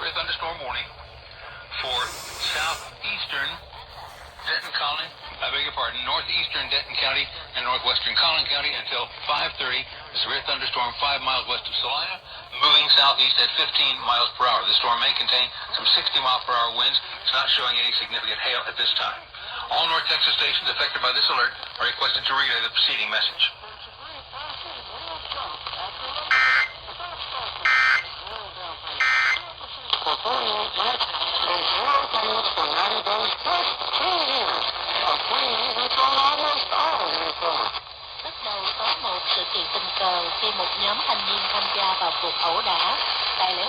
severe thunderstorm warning for southeastern northeastern Denton County and northwestern Collin County until 5:30. The severe thunderstorm 5 miles west of Salina, moving southeast at 15 miles per hour. The storm may contain some 60-mile-per-hour winds. It's not showing any significant hail at this time. All North Texas stations affected by this alert are requested to relay the preceding message. Bắt đầu có một sự kiện tình cờ khi một nhóm thanh niên tham gia vào cuộc ẩu đả tại lễ.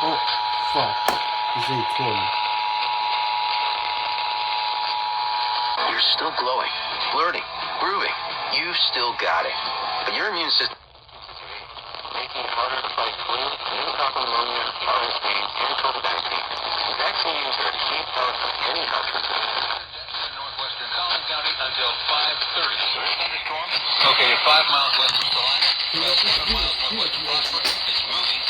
Oh, fuck. He's in corner. You're still glowing, flirting, grooving. You still got it. But your immune system... Making it harder to fight flu, pneumococcal pneumonia, RSV, and COVID-19. Vaccines are the key part of any health routine. Northwestern Collin County until 5:30. Thunderstorm located 5 miles west of Salina, 7 miles northwest of Prosper. It's moving